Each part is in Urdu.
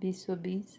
2020,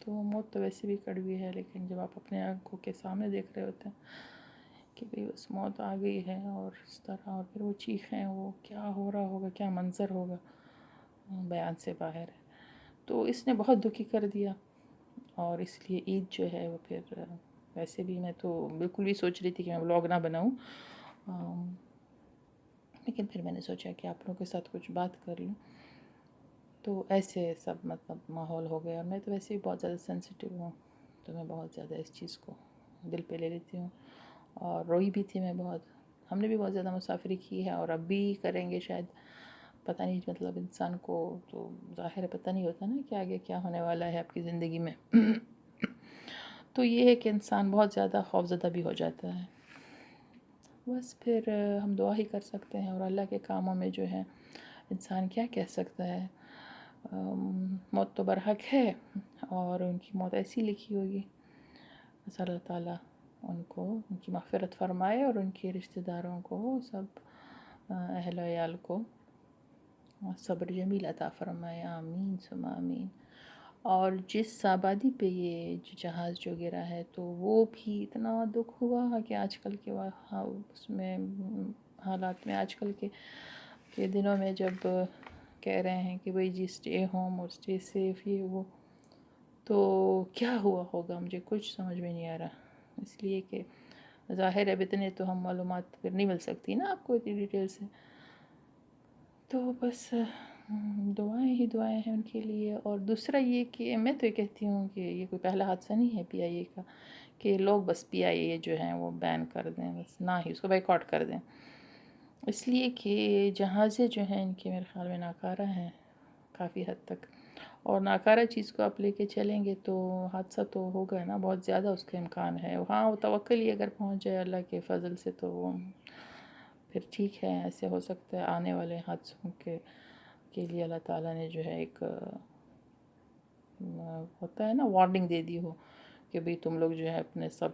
تو موت تو ویسے بھی کڑوی ہے، لیکن جب آپ اپنے آنکھوں کے سامنے دیکھ رہے ہوتے ہیں کہ بھئی بس موت آ گئی ہے اور اس طرح، اور پھر وہ چیخیں، وہ کیا ہو رہا ہوگا، کیا منظر ہوگا، بیان سے باہر ہے. تو اس نے بہت دکھی کر دیا، اور اس لیے عید جو ہے وہ پھر ویسے بھی میں تو بالکل بھی سوچ رہی تھی کہ میں ولاگ نہ بناؤں، لیکن پھر میں نے سوچا کہ آپ لوگوں کے ساتھ کچھ بات کر لوں. تو ایسے سب مطلب ماحول ہو گیا. اور میں تو ویسے بھی بہت زیادہ سینسیٹیو ہوں، تو میں بہت زیادہ اس چیز کو دل پہ لے لیتی ہوں، اور روئی بھی تھی میں بہت. ہم نے بھی بہت زیادہ مسافری کی ہے، اور اب بھی کریں گے شاید، پتہ نہیں. مطلب انسان کو تو ظاہر پتہ نہیں ہوتا نا کہ آگے کیا ہونے والا ہے آپ کی زندگی میں. تو یہ ہے کہ انسان بہت زیادہ خوفزدہ بھی ہو جاتا ہے. بس پھر ہم دعا ہی کر سکتے ہیں، اور اللہ کے کاموں میں جو ہے انسان کیا کہہ سکتا ہے. موت تو برحق ہے، اور ان کی موت ایسی لکھی ہوگی. بس اللہ تعالیٰ ان کی مغفرت فرمائے، اور ان کے رشتہ داروں کو، سب اہل و عیال کو صبر جمیل عطا فرمائے. آمین ثم آمین. اور جس آبادی پہ یہ جہاز جو گرا ہے، تو وہ بھی اتنا دکھ ہوا کہ آج کل کے اس میں حالات میں، آج کل کے دنوں میں جب کہہ رہے ہیں کہ بھئی جی اسٹے ہوم اور اسٹے سیف، یہ وہ، تو کیا ہوا ہوگا مجھے کچھ سمجھ میں نہیں آ رہا. اس لیے کہ ظاہر ہے اب اتنے تو ہم معلومات پھر نہیں مل سکتی نا آپ کو اتنی ڈیٹیل سے. تو بس دعائیں ہی دعائیں ہیں ان کے لیے. اور دوسرا یہ کہ میں تو یہ کہتی ہوں کہ یہ کوئی پہلا حادثہ نہیں ہے پی آئی اے کا کہ لوگ بس پی آئی اے جو ہیں وہ بین کر دیں، بس نہ ہی اس کو بائیکاٹ کر دیں. اس لیے کہ جہازیں جو ہیں ان کے میرے خیال میں ناکارہ ہیں کافی حد تک، اور ناکارہ چیز کو آپ لے کے چلیں گے تو حادثہ تو ہوگا نا، بہت زیادہ اس کا امکان ہے. ہاں وہ توکل ہی اگر پہنچ جائے اللہ کے فضل سے تو وہ پھر ٹھیک ہے. ایسے ہو سکتا ہے آنے والے حادثوں کے لیے اللہ تعالیٰ نے جو ہے ایک ہوتا ہے نا وارننگ دے دی ہو کہ بھئی تم لوگ جو ہے اپنے سب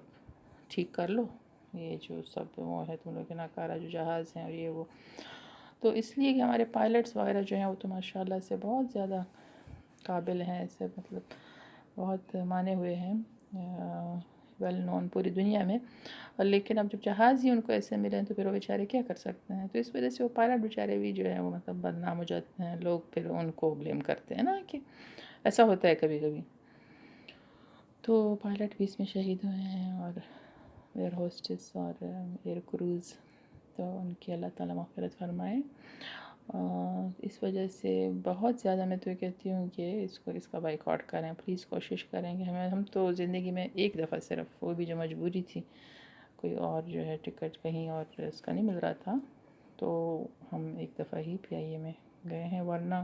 ٹھیک کر لو، یہ جو سب وہ ہے تم لوگ کے ناکارہ جو جہاز ہیں اور یہ وہ. تو اس لیے کہ ہمارے پائلٹس وغیرہ جو ہیں وہ تو ماشاءاللہ سے بہت زیادہ قابل ہیں، ایسے مطلب بہت مانے ہوئے ہیں، ویل نون پوری دنیا میں. لیکن اب جب جہاز ہی ان کو ایسے ملے ہیں تو پھر وہ بیچارے کیا کر سکتے ہیں. تو اس وجہ سے وہ پائلٹ بیچارے بھی جو ہیں وہ مطلب بدنام ہو جاتے ہیں. لوگ پھر ان کو بلیم کرتے ہیں نا کہ ایسا ہوتا ہے کبھی کبھی. تو پائلٹ بھی اس میں شہید ہوئے ہیں، اور ایئر ہوسٹس اور ایئر کروز، تو ان کی اللہ تعالیٰ مغفرت فرمائے. اس وجہ سے بہت زیادہ میں تو یہ کہتی ہوں کہ اس کا بائیکاٹ کریں پلیز. کوشش کریں کہ ہم تو زندگی میں ایک دفعہ صرف، وہ بھی جو مجبوری تھی، کوئی اور جو ہے ٹکٹ کہیں اور اس کا نہیں مل رہا تھا، تو ہم ایک دفعہ ہی پی آئی اے میں گئے ہیں. ورنہ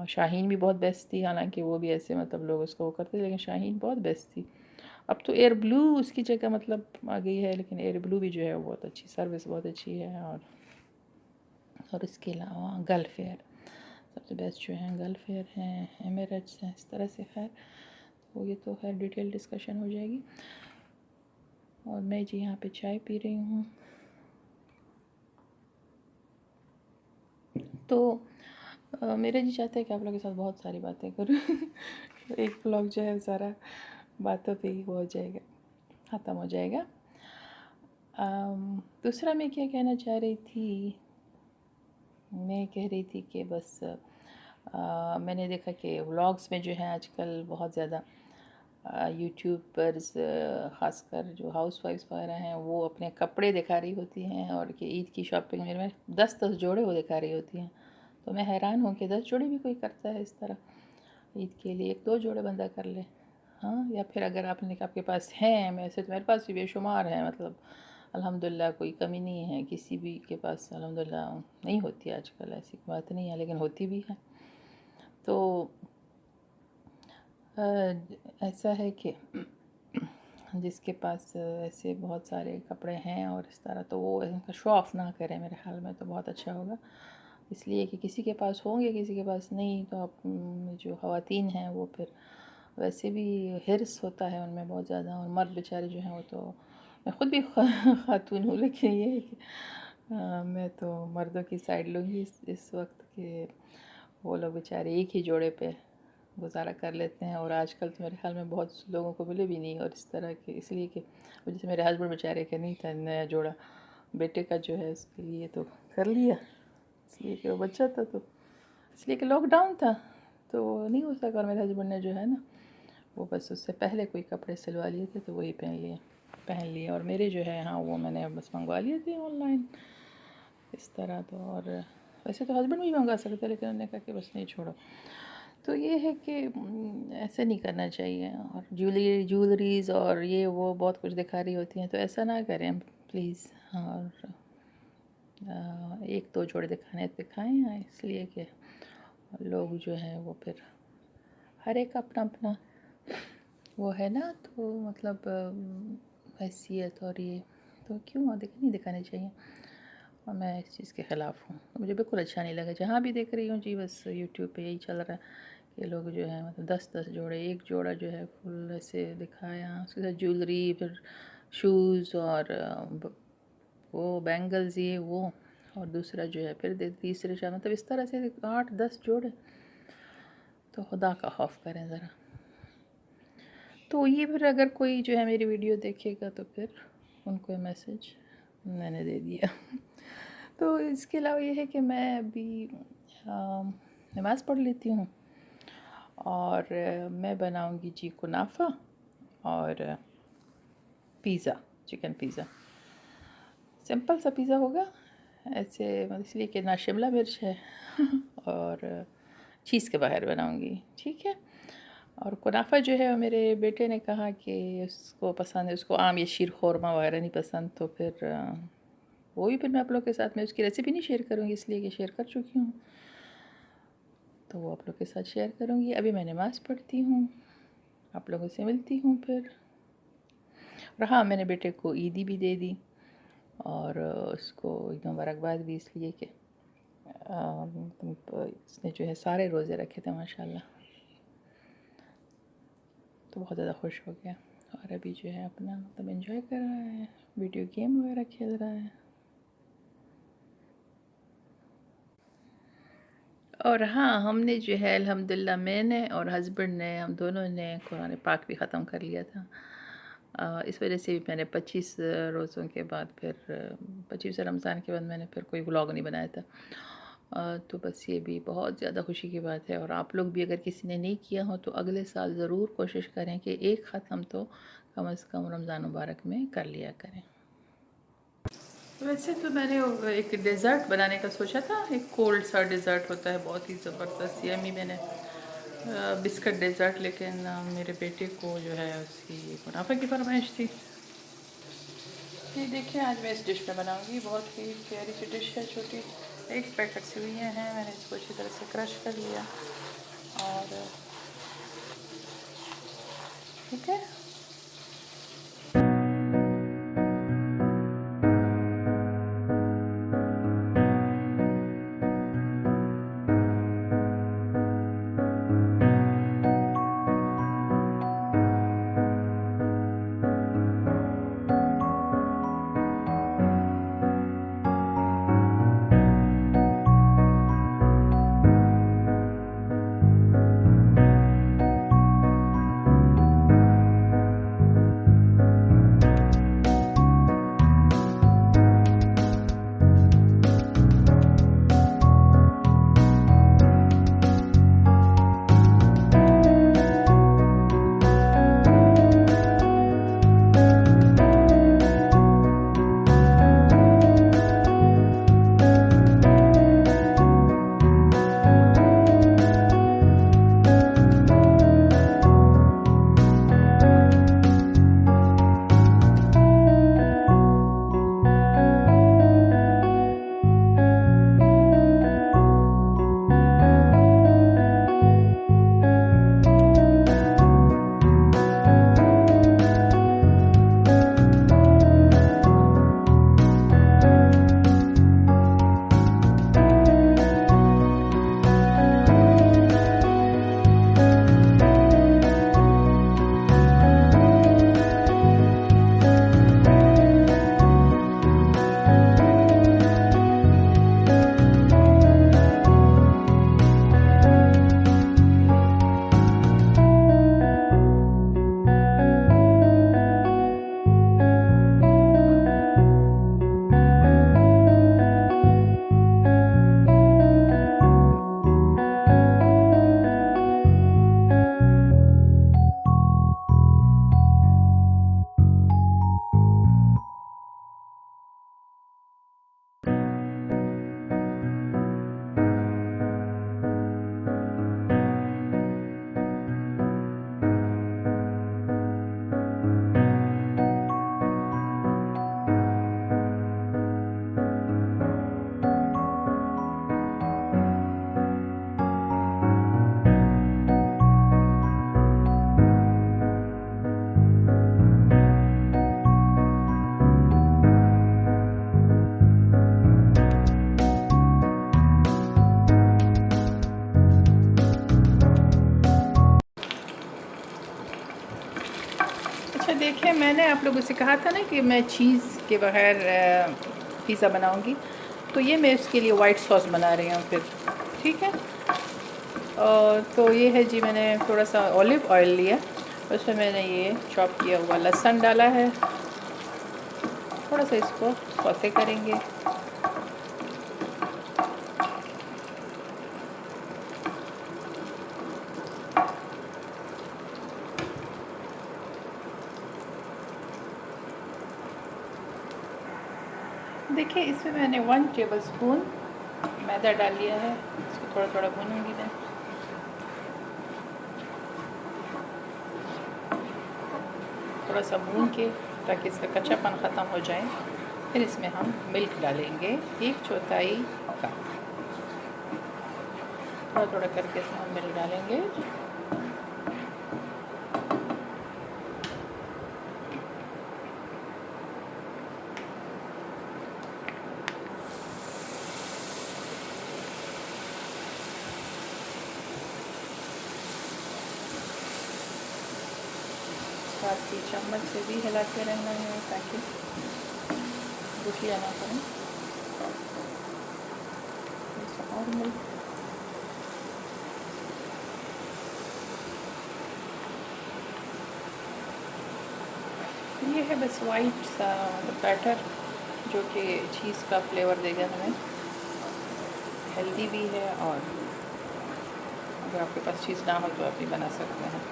شاہین بھی بہت بیسٹ تھی، حالانکہ وہ بھی ایسے مطلب لوگ اس کو وہ کرتے تھے، لیکن شاہین بہت بیسٹ تھی. اب تو ایئر بلو اس کی جگہ مطلب آ گئی ہے، لیکن ایئر بلو بھی جو ہے وہ بہت اچھی سروس، بہت اچھی ہے. اور اس کے علاوہ گلف ایئر سب سے بیسٹ جو ہیں، گلف ایئر ہیں، ایمریٹس ہیں، اس طرح سے. خیر تو یہ تو خیر ڈیٹیل ڈسکشن ہو جائے گی. اور میں جی یہاں پہ چائے پی رہی ہوں. تو میرا جی چاہتا ہے کہ آپ لوگوں کے ساتھ بہت ساری باتیں کروں. ایک بلاگ جو ہے سارا باتوں پہ ہی وہ ہو جائے گا، ختم ہو جائے گا. دوسرا میں کیا کہنا چاہ رہی تھی، میں کہہ رہی تھی کہ بس میں نے دیکھا کہ ولاگز میں جو ہیں آج کل بہت زیادہ یوٹیوبرز، خاص کر جو ہاؤس وائفس وغیرہ ہیں، وہ اپنے کپڑے دکھا رہی ہوتی ہیں، اور کہ عید کی شاپنگ میرے میں 10 جوڑے وہ دکھا رہی ہوتی ہیں. تو میں حیران ہوں کہ 10 جوڑے بھی کوئی کرتا ہے اس طرح عید کے لیے. 1-2 جوڑے بندہ کر لے، ہاں. یا پھر اگر آپ کے پاس ہیں، ویسے تو میرے پاس بھی بے شمار ہیں، مطلب الحمدللہ کوئی کمی نہیں ہے کسی بھی کے پاس. الحمدللہ نہیں ہوتی آج کل، ایسی بات نہیں ہے، لیکن ہوتی بھی ہے. تو ایسا ہے کہ جس کے پاس ایسے بہت سارے کپڑے ہیں اور اس طرح، تو وہ ان کا شو آف نہ کرے، میرے خیال میں تو بہت اچھا ہوگا. اس لیے کہ کسی کے پاس ہوں گے، کسی کے پاس نہیں، تو آپ جو خواتین ہیں وہ پھر ویسے بھی حرص ہوتا ہے ان میں بہت زیادہ. اور مرد بیچارے جو ہیں وہ تو، میں خود بھی خاتون ہوں، لیکن یہ ہے کہ میں تو مردوں کی سائڈ لوں گی اس وقت، کہ وہ لوگ بیچارے ایک ہی جوڑے پہ گزارا کر لیتے ہیں. اور آج کل تو میرے خیال میں بہت لوگوں کو ملے بھی نہیں، اور اس طرح کے اس لیے کہ جیسے میرے ہسبینڈ بیچارے کا نہیں تھا نیا جوڑا بیٹے کا جو ہے، اس کے لیے تو کر لیا، اس لیے کہ وہ بچہ تھا، تو اس لیے کہ لاک ڈاؤن تھا تو نہیں ہو سکا. اور میرے ہسبینڈ نے جو ہے نا وہ بس اس سے پہلے کوئی کپڑے سلوا لیے تھے تو وہی پہن لیے. اور میرے جو ہے ہاں وہ میں نے بس منگوا لیے تھے آن لائن اس طرح. تو اور ویسے تو ہسبینڈ بھی منگوا سکتے لیکن انہوں نے کہا کہ بس نہیں چھوڑو. تو یہ ہے کہ ایسے نہیں کرنا چاہیے. اور جیولریز اور یہ وہ بہت کچھ دکھا رہی ہوتی ہیں تو ایسا نہ کریں پلیز. اور ایک دو جوڑے دکھائیں اس لیے کہ لوگ جو ہیں وہ پھر ہر ایک اپنا اپنا وہ ہے نا، تو مطلب حیثیت اور یہ تو کیوں نہیں دکھانے چاہیے. اور میں اس چیز کے خلاف ہوں، مجھے بالکل اچھا نہیں لگا. جہاں بھی دیکھ رہی ہوں جی بس یوٹیوب پہ یہی چل رہا ہے کہ لوگ جو ہے مطلب 10 جوڑے، ایک جوڑا جو ہے فل ایسے دکھایا، اس کے ساتھ جیولری، پھر شوز اور وہ بینگلز یہ وہ، اور دوسرا جو ہے پھر تیسرے چار، مطلب اس طرح سے 8-10 جوڑے. تو خدا کا خوف کریں ذرا. تو یہ پھر اگر کوئی جو ہے میری ویڈیو دیکھے گا تو پھر ان کو میسج میں نے دے دیا. تو اس کے علاوہ یہ ہے کہ میں ابھی نماز پڑھ لیتی ہوں، اور میں بناؤں گی جی کنافہ اور پیزا، چکن پیزا. سمپل سا پیزا ہوگا ایسے، اس لیے کہ نہ شملہ مرچ ہے اور چیز کے باہر بناؤں گی، ٹھیک ہے. اور کنافہ جو ہے میرے بیٹے نے کہا کہ اس کو پسند ہے، اس کو عام یہ شیر خورما وغیرہ نہیں پسند، تو پھر وہ بھی پھر میں آپ لوگ کے ساتھ میں اس کی ریسیپی نہیں شیئر کروں گی اس لیے کہ شیئر کر چکی ہوں، تو وہ آپ لوگ کے ساتھ شیئر کروں گی. ابھی میں نماز پڑھتی ہوں، آپ لوگوں سے ملتی ہوں پھر. اور ہاں میں نے بیٹے کو عیدی بھی دے دی، اور اس کو ایک مبارکباد بھی، اس لیے کہ اس نے جو ہے سارے روزے رکھے تھے ماشاءاللہ، تو بہت زیادہ خوش ہو گیا. اور ابھی جو ہے اپنا مطلب انجوائے کر رہا ہے، ویڈیو گیم وغیرہ کھیل رہا ہے. اور ہاں ہم نے جو ہے الحمدللہ میں نے اور ہسبینڈ نے، ہم دونوں نے قرآن پاک بھی ختم کر لیا تھا. اس وجہ سے بھی میں نے 25 روزوں کے بعد پھر 25 رمضان کے بعد میں نے پھر کوئی ولاگ نہیں بنایا تھا. تو بس یہ بھی بہت زیادہ خوشی کی بات ہے. اور آپ لوگ بھی اگر کسی نے نہیں کیا ہو تو اگلے سال ضرور کوشش کریں کہ ایک ختم تو کم از کم رمضان مبارک میں کر لیا کریں. ویسے تو میں نے ایک ڈیزرٹ بنانے کا سوچا تھا، ایک کولڈ سا ڈیزرٹ ہوتا ہے بہت ہی زبردست، یمی. میں نے بسکٹ ڈیزرٹ، لیکن میرے بیٹے کو جو ہے اس کی کنافہ کی فرمائش تھی. یہ دیکھیں آج میں اس ڈش میں بناؤں گی، بہت ہی پیاری سی ڈش ہے، چھوٹی. ایک پیکٹ سوئیاں ہیں، میں نے اس کو اچھی طرح سے کرش کر لیا، اور ٹھیک ہے. دیکھیں میں نے آپ لوگوں سے کہا تھا نا کہ میں چیز کے بغیر پیزا بناؤں گی، تو یہ میں اس کے لیے وائٹ سوس بنا رہی ہوں پھر، ٹھیک ہے. اور تو یہ ہے جی، میں نے تھوڑا سا اولیو آئل لیا، اس میں نے یہ چاپ کیا ہوا لہسن ڈالا ہے، تھوڑا سا اس کو سوتے کریں گے. دیکھیں اس میں نے 1 ٹیبل اسپون میدا ڈال لیا ہے، اس کو تھوڑا تھوڑا بھونوں گی میں. تھوڑا سا بھون کے تاکہ اس کا کچا پن ختم ہو جائے، پھر اس میں ہم ملک ڈالیں گے 1/4 کپ. تھوڑا تھوڑا کر کے اس میں ہم ملک ڈالیں گے. ساتھ ہی چمچ سے بھی ہلاتے رہنا ہے تاکہ گٹھلیاں نہ پڑیں. اور ملک یہ ہے بس وائٹ سا بیٹر جو کہ چیز کا فلیور دے گا ہمیں، ہیلدی بھی ہے، اور اگر آپ کے پاس چیز نہ ہو تو آپ بھی بنا سکتے ہیں.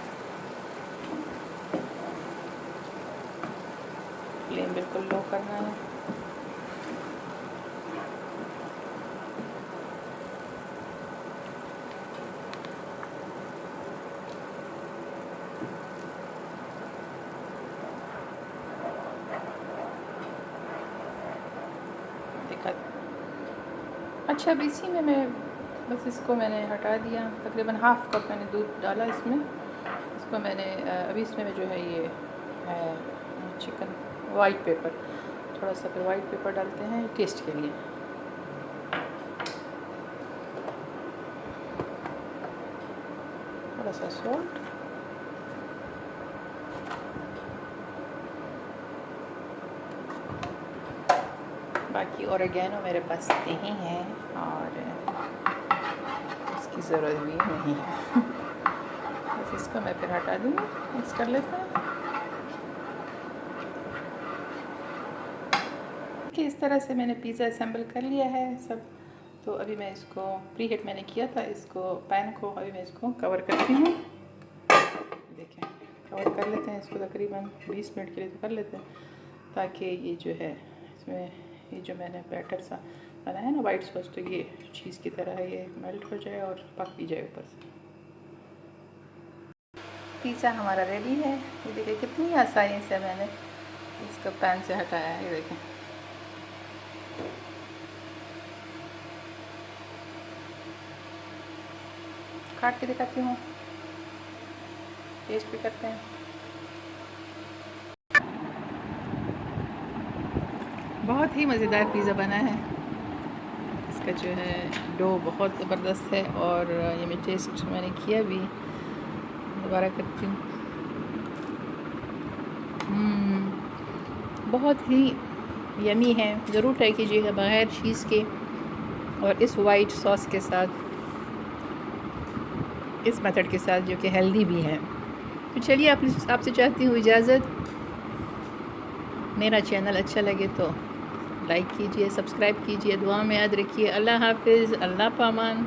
فلیم بالکل لو کرنا ہے. اچھا اب اسی میں بس اس کو میں نے ہٹا دیا، تقریباً ½ کپ میں نے دودھ ڈالا اس میں. اس کو میں نے ابھی اس میں جو ہے یہ ہے چکن وائٹ پیپر، تھوڑا سا پھر وائٹ پیپر ڈالتے ہیں ٹیسٹ کے لیے. تھوڑا سا سالٹ، باقی اوریگینو میرے پاس نہیں ہے اور اس کی ضرورت بھی نہیں ہے. بس اس کو میں پھر ہٹا دوں گی، مکس کر لیتے ہیں کہ اس طرح سے میں نے پیزا اسمبل کر لیا ہے سب. تو ابھی میں اس کو پری ہیٹ میں نے کیا تھا، اس کو پین کو ابھی میں اس کو کور کرتی ہوں. دیکھیں کور کر لیتے ہیں اس کو تقریباً 20 منٹ کے لیے تو کر لیتے ہیں، تاکہ یہ جو ہے اس میں یہ جو میں نے بیٹر سا بنایا ہے نا وائٹ سوس، تو یہ چیز کی طرح یہ میلٹ ہو جائے اور پک بھی جائے اوپر سے. پیزا ہمارا ریڈی ہے. یہ دیکھیں کتنی آسانی سے میں نے اس کو پین سے ہٹایا ہے. یہ دیکھیں کاٹ کے دکھاتی ہوں، ٹیسٹ بھی کرتے ہیں. بہت ہی مزیدار پیزا بنا ہے. اس کا جو ہے ڈو بہت زبردست ہے، اور یہ میں ٹیسٹ میں نے کیا بھی، دوبارہ کرتی ہوں. بہت ہی یمی ہے، ضرور ٹرائی کیجیے گا بغیر چیز کے اور اس وائٹ سوس کے ساتھ، اس میتھڈ کے ساتھ جو کہ ہیلدی بھی ہے. تو چلیے آپ سے چاہتی ہوں اجازت. میرا چینل اچھا لگے تو لائک کیجیے، سبسکرائب کیجیے، دعا میں یاد رکھیے. اللہ حافظ، اللہ پامان.